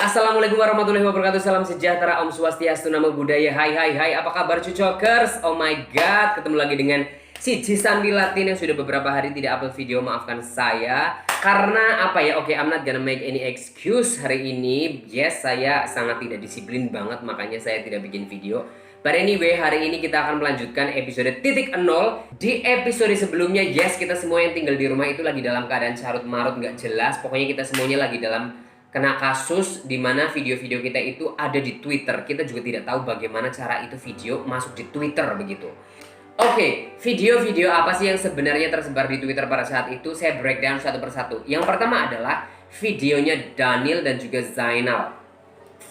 Assalamualaikum warahmatullahi wabarakatuh. Salam sejahtera, Om Swastiastu, Namo Buddhaya. Hai, apa kabar cucokers? Oh my god, ketemu lagi dengan si Cisandi Latin yang sudah beberapa hari tidak upload video. Maafkan saya karena apa ya? Oke, I'm not gonna make any excuse hari ini. Yes, saya sangat tidak disiplin banget, makanya saya tidak bikin video. But anyway, hari ini kita akan melanjutkan episode titik nol. Di episode sebelumnya, yes, kita semua yang tinggal di rumah itu lagi dalam keadaan carut marut, nggak jelas. Pokoknya kita semuanya lagi dalam kena kasus di mana video-video kita itu ada di Twitter. Kita juga tidak tahu bagaimana cara itu video masuk di Twitter begitu. Oke, video-video apa sih yang sebenarnya tersebar di Twitter pada saat itu? Saya breakdown satu persatu. Yang pertama adalah videonya Daniel dan juga Zainal.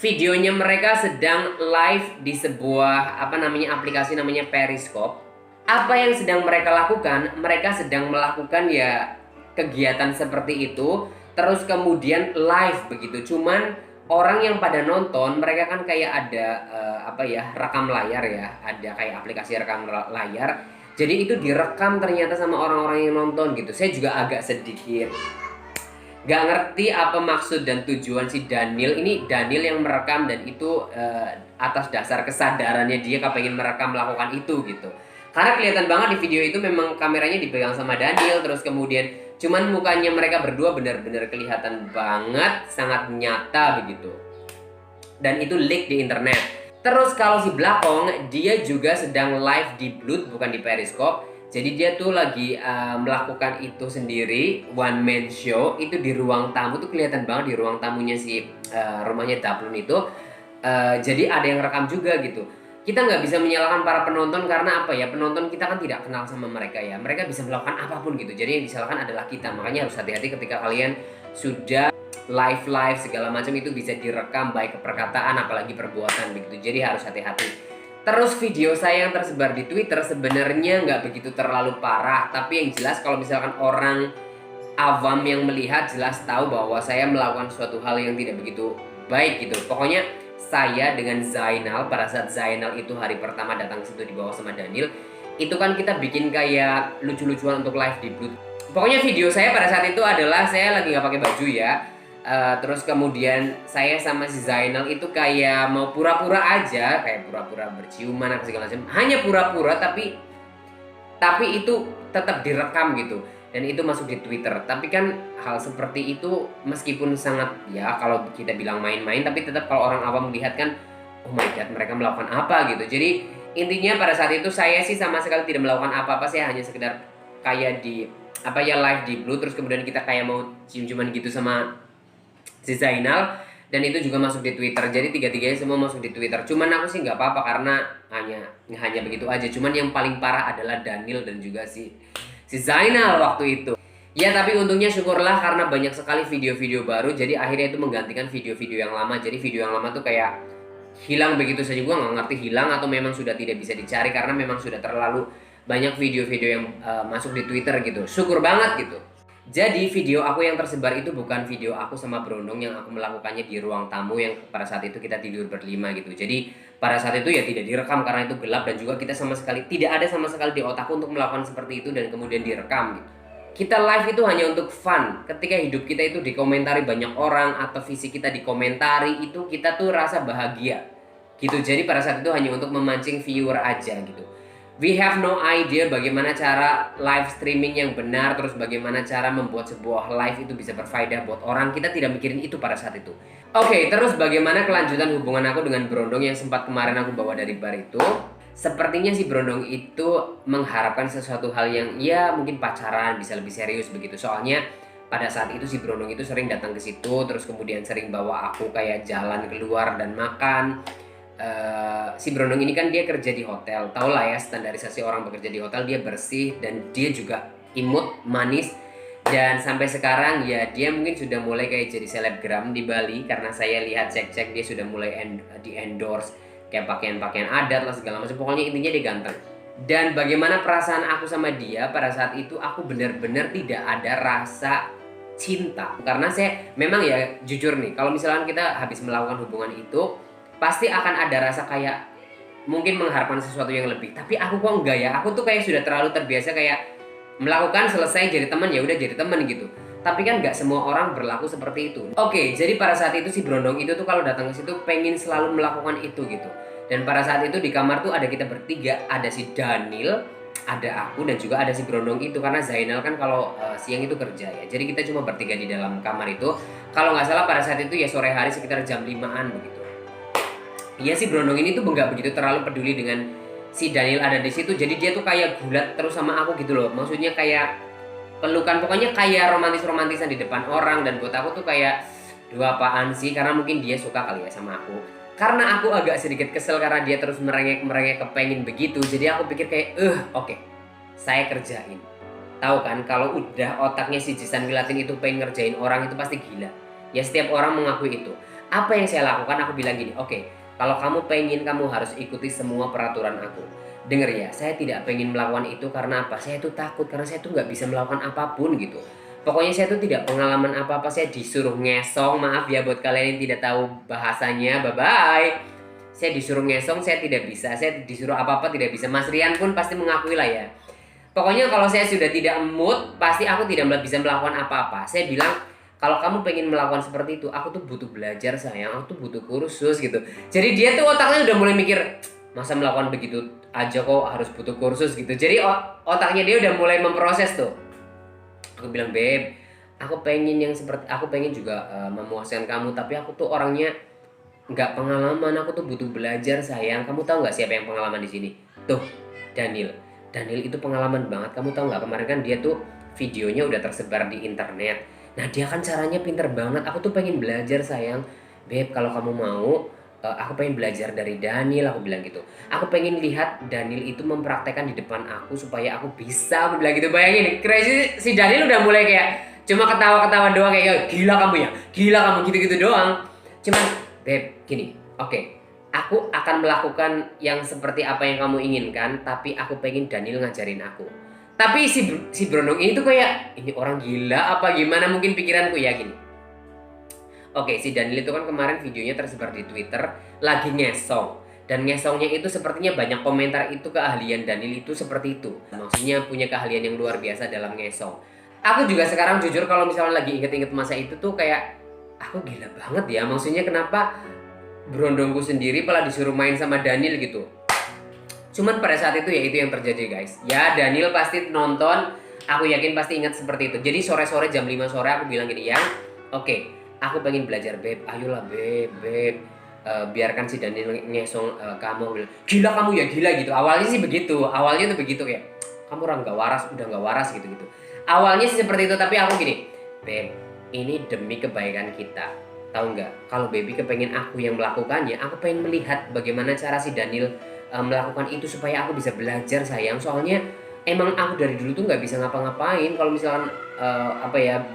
Videonya mereka sedang live di sebuah aplikasi namanya Periscope. Apa yang sedang mereka lakukan? Mereka sedang melakukan ya kegiatan seperti itu. Terus kemudian live begitu. Cuman orang yang pada nonton mereka kan kayak ada rekam layar ya. Ada kayak aplikasi rekam layar. Jadi itu direkam ternyata sama orang-orang yang nonton gitu. Saya juga agak sedikit gak ngerti apa maksud dan tujuan si Daniel. Ini Daniel yang merekam dan itu atas dasar kesadarannya dia kepengen merekam melakukan itu gitu. Karena kelihatan banget di video itu memang kameranya dipegang sama Daniel. Terus kemudian cuman mukanya mereka berdua benar-benar kelihatan banget, sangat nyata begitu. Dan itu leak di internet. Terus kalau si Blakong, dia juga sedang live di Blood, bukan di Periscope. Jadi dia tuh lagi melakukan itu sendiri, one man show. Itu di ruang tamu, tuh kelihatan banget di ruang tamunya si rumahnya Daplun itu. Jadi ada yang rekam juga gitu. Kita nggak bisa menyalahkan para penonton karena apa ya, penonton kita kan tidak kenal sama mereka ya. Mereka bisa melakukan apapun gitu. Jadi yang disalahkan adalah kita. Makanya harus hati-hati ketika kalian sudah live segala macam itu bisa direkam baik perkataan apalagi perbuatan begitu. Jadi harus hati-hati. Terus video saya yang tersebar di Twitter sebenarnya nggak begitu terlalu parah. Tapi yang jelas kalau misalkan orang awam yang melihat jelas tahu bahwa saya melakukan suatu hal yang tidak begitu baik gitu. Pokoknya saya dengan Zainal, pada saat Zainal itu hari pertama datang ke situ dibawa sama Daniel, itu kan kita bikin kayak lucu-lucuan untuk live di Blood. Pokoknya video saya pada saat itu adalah saya lagi nggak pakai baju ya. Terus kemudian saya sama si Zainal itu kayak mau pura-pura aja, kayak pura-pura berciuman apa segala macam. Hanya pura-pura tapi itu tetap direkam gitu. Dan itu masuk di Twitter. Tapi kan hal seperti itu meskipun sangat ya kalau kita bilang main-main, tapi tetap kalau orang awam melihat kan, oh my god, mereka melakukan apa gitu. Jadi intinya pada saat itu saya sih sama sekali tidak melakukan apa-apa. Saya hanya sekedar kayak di live di Blue, terus kemudian kita kayak mau cium-ciuman gitu sama si Zainal, dan itu juga masuk di Twitter. Jadi tiga-tiganya semua masuk di Twitter. Cuman aku sih nggak apa-apa karena hanya begitu aja. Cuman yang paling parah adalah Daniel dan juga si Zainal waktu itu. Ya tapi untungnya syukurlah karena banyak sekali video-video baru. Jadi akhirnya itu menggantikan video-video yang lama. Jadi video yang lama tuh kayak hilang begitu saja. Gue gak ngerti hilang atau memang sudah tidak bisa dicari karena memang sudah terlalu banyak video-video yang masuk di Twitter gitu. Syukur banget gitu. Jadi video aku yang tersebar itu bukan video aku sama Brondong yang aku melakukannya di ruang tamu yang pada saat itu kita tidur berlima gitu. Jadi pada saat itu ya tidak direkam karena itu gelap dan juga kita sama sekali tidak ada sama sekali di otakku untuk melakukan seperti itu dan kemudian direkam gitu. Kita live itu hanya untuk fun. Ketika hidup kita itu dikomentari banyak orang atau visi kita dikomentari, itu kita tuh rasa bahagia gitu. Jadi pada saat itu hanya untuk memancing viewer aja gitu. We have no idea bagaimana cara live streaming yang benar, terus bagaimana cara membuat sebuah live itu bisa berfaedah buat orang. Kita tidak mikirin itu pada saat itu. Oke, terus bagaimana kelanjutan hubungan aku dengan Brondong yang sempat kemarin aku bawa dari bar itu? Sepertinya si Brondong itu mengharapkan sesuatu hal yang ya mungkin pacaran, bisa lebih serius begitu. Soalnya pada saat itu si Brondong itu sering datang ke situ, terus kemudian sering bawa aku kayak jalan keluar dan makan. Si Brondong ini kan dia kerja di hotel, tau lah ya standarisasi orang bekerja di hotel, dia bersih dan dia juga imut, manis. Dan sampai sekarang ya dia mungkin sudah mulai kayak jadi selebgram di Bali karena saya lihat cek-cek dia sudah mulai di endorse kayak pakaian-pakaian adat lah segala macam, pokoknya intinya dia ganteng. Dan bagaimana perasaan aku sama dia pada saat itu, aku benar-benar tidak ada rasa cinta. Karena saya memang ya jujur nih, kalau misalkan kita habis melakukan hubungan itu pasti akan ada rasa kayak mungkin mengharapkan sesuatu yang lebih. Tapi aku kok enggak ya, aku tuh kayak sudah terlalu terbiasa kayak melakukan selesai jadi teman ya udah jadi teman gitu. Tapi kan nggak semua orang berlaku seperti itu. Oke, jadi pada saat itu si Brondong itu tuh kalau datang ke situ pengen selalu melakukan itu gitu. Dan pada saat itu di kamar tuh ada kita bertiga, ada si Daniel, ada aku, dan juga ada si Brondong itu. Karena Zainal kan kalau siang itu kerja ya, jadi kita cuma bertiga di dalam kamar itu. Kalau nggak salah pada saat itu ya sore hari sekitar jam 5-an begitu. Iya, si Brondong ini tuh nggak begitu terlalu peduli dengan si Daniel ada di situ. Jadi dia tuh kayak gulat terus sama aku gitu loh. Maksudnya kayak pelukan, pokoknya kayak romantisan di depan orang. Dan buat aku tuh kayak dua apaan sih, karena mungkin dia suka kali ya sama aku. Karena aku agak sedikit kesel karena dia terus merengek kepengin begitu. Jadi aku pikir kayak oke, saya kerjain. Tahu kan kalau udah otaknya si Jisan Wilatin itu pengen ngerjain orang itu pasti gila. Ya setiap orang mengakui itu. Apa yang saya lakukan, aku bilang gini, oke, kalau kamu pengen, kamu harus ikuti semua peraturan aku. Dengar ya, saya tidak pengen melakukan itu karena apa? Saya tuh takut karena saya tuh nggak bisa melakukan apapun gitu. Pokoknya saya tuh tidak pengalaman apa-apa, saya disuruh ngesong, maaf ya buat kalian yang tidak tahu bahasanya, bye-bye. Saya disuruh ngesong, saya tidak bisa, saya disuruh apa-apa tidak bisa. Mas Rian pun pasti mengakui lah ya. Pokoknya kalau saya sudah tidak mood, pasti aku tidak bisa melakukan apa-apa. Saya bilang, kalau kamu pengen melakukan seperti itu, aku tuh butuh belajar sayang, aku tuh butuh kursus gitu. Jadi dia tuh otaknya udah mulai mikir, masa melakukan begitu aja kok harus butuh kursus gitu. Jadi otaknya dia udah mulai memproses tuh. Aku bilang, beb, aku pengen yang seperti, aku pengen juga memuaskan kamu, tapi aku tuh orangnya nggak pengalaman, aku tuh butuh belajar sayang. Kamu tahu nggak siapa yang pengalaman di sini? Tuh, Daniel. Daniel itu pengalaman banget. Kamu tahu nggak, kemarin kan dia tuh videonya udah tersebar di internet. Nah dia kan caranya pinter banget. Aku tuh pengen belajar sayang. Beb, kalau kamu mau, aku pengen belajar dari Daniel, aku bilang gitu. Aku pengen lihat Daniel itu mempraktekkan di depan aku supaya aku bisa, aku bilang gitu. Bayangin, crazy, si Daniel udah mulai kayak cuma ketawa-ketawa doang kayak gila kamu ya, gila kamu gitu-gitu doang. Cuman, beb, gini, oke, aku akan melakukan yang seperti apa yang kamu inginkan, tapi aku pengen Daniel ngajarin aku. Tapi si Brondong ini tuh kayak ini orang gila apa gimana, mungkin pikiranku ya gini. Oke, si Daniel itu kan kemarin videonya tersebar di Twitter lagi ngesong. Dan ngesongnya itu sepertinya banyak komentar itu keahlian Daniel itu seperti itu. Maksudnya punya keahlian yang luar biasa dalam ngesong. Aku juga sekarang jujur kalau misalnya lagi inget-inget masa itu tuh kayak aku gila banget ya. Maksudnya kenapa Brondongku sendiri malah disuruh main sama Daniel gitu. Cuman pada saat itu ya itu yang terjadi guys. Ya Daniel pasti nonton, aku yakin pasti ingat seperti itu. Jadi sore-sore jam 5 sore aku bilang gini ya, oke, aku pengen belajar beb, ayolah beb, biarkan si Daniel ngesong kamu. Gila kamu ya, gila gitu. Awalnya sih begitu, awalnya tuh begitu kayak kamu orang gak waras, udah gak waras gitu. Awalnya sih seperti itu, tapi aku gini, beb, ini demi kebaikan kita. Tahu nggak? Kalau baby kepengen aku yang melakukannya, aku pengen melihat bagaimana cara si Daniel melakukan itu supaya aku bisa belajar sayang. Soalnya emang aku dari dulu tuh nggak bisa ngapa-ngapain. Kalau misalkan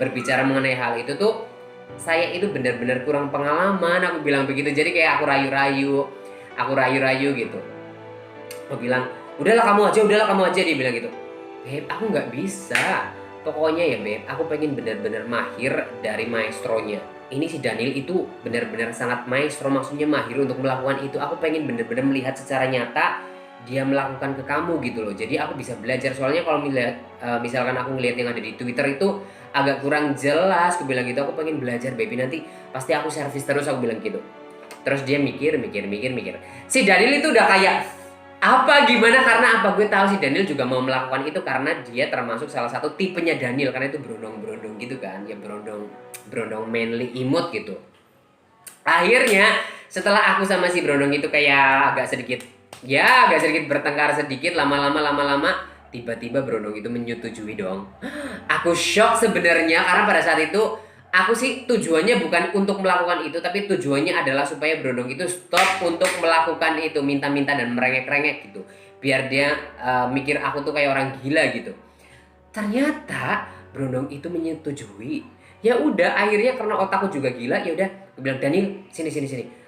berbicara mengenai hal itu tuh saya itu benar-benar kurang pengalaman, aku bilang begitu. Jadi kayak aku rayu-rayu gitu. Aku bilang, udahlah kamu aja, dia bilang gitu. Beb, aku nggak bisa. Pokoknya ya beb, aku pengen benar-benar mahir dari maestronya. Ini si Daniel itu benar-benar sangat maestro, maksudnya mahir untuk melakukan itu. Aku pengen benar-benar melihat secara nyata dia melakukan ke kamu gitu loh. Jadi aku bisa belajar. Soalnya kalau misalkan aku ngeliat yang ada di Twitter itu agak kurang jelas, aku bilang gitu. Aku pengen belajar baby, nanti pasti aku servis terus, aku bilang gitu. Terus dia mikir. Si Daniel itu udah kayak apa gimana, karena apa, gue tahu si Daniel juga mau melakukan itu karena dia termasuk salah satu tipenya Daniel, karena itu berondong gitu kan ya, berondong manly imut gitu. Akhirnya setelah aku sama si Brondong itu kayak agak sedikit bertengkar sedikit, lama-lama tiba-tiba Brondong itu menyetujui dong. Aku shock sebenarnya karena pada saat itu aku sih tujuannya bukan untuk melakukan itu, tapi tujuannya adalah supaya Brondong itu stop untuk melakukan itu, minta-minta dan merengek-rengek gitu. Biar dia mikir aku tuh kayak orang gila gitu. Ternyata Brondong itu menyetujui. Ya udah, akhirnya karena otakku juga gila, ya udah, aku bilang Daniel, sini,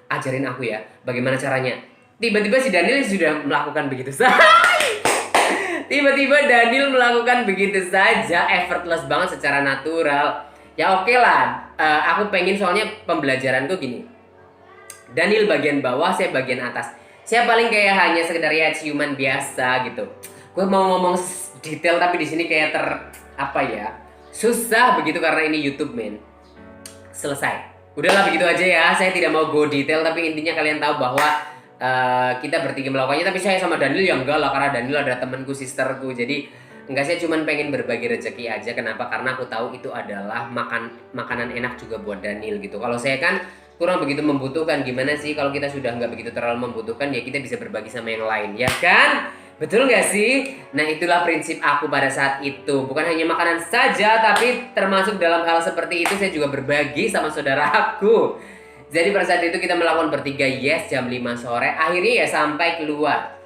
ajarin aku ya, bagaimana caranya. tiba-tiba si Daniel sudah melakukan begitu saja. Tiba-tiba Daniel melakukan begitu saja, effortless banget secara natural. Ya oke lah, aku pengen soalnya pembelajaranku gini. Daniel bagian bawah, saya bagian atas. Saya paling kayak hanya sekedar ya ciuman biasa gitu. Gue mau ngomong detail tapi di sini kayak apa ya? Susah begitu karena ini YouTube, men. Selesai. Udahlah begitu aja ya. Saya tidak mau go detail tapi intinya kalian tahu bahwa kita bertiga melakukannya. Tapi saya sama Daniel ya enggak lah, karena Daniel ada temanku, sisterku. Jadi enggak, saya cuma pengen berbagi rezeki aja. Kenapa? Karena aku tahu itu adalah makanan enak juga buat Daniel gitu. Kalau saya kan kurang begitu membutuhkan. Gimana sih kalau kita sudah nggak begitu terlalu membutuhkan, ya kita bisa berbagi sama yang lain, ya kan? Betul nggak sih? Nah itulah prinsip aku pada saat itu. Bukan hanya makanan saja, tapi termasuk dalam hal seperti itu saya juga berbagi sama saudara aku. Jadi pada saat itu kita melakukan bertiga, yes, jam 5 sore. Akhirnya ya sampai keluar.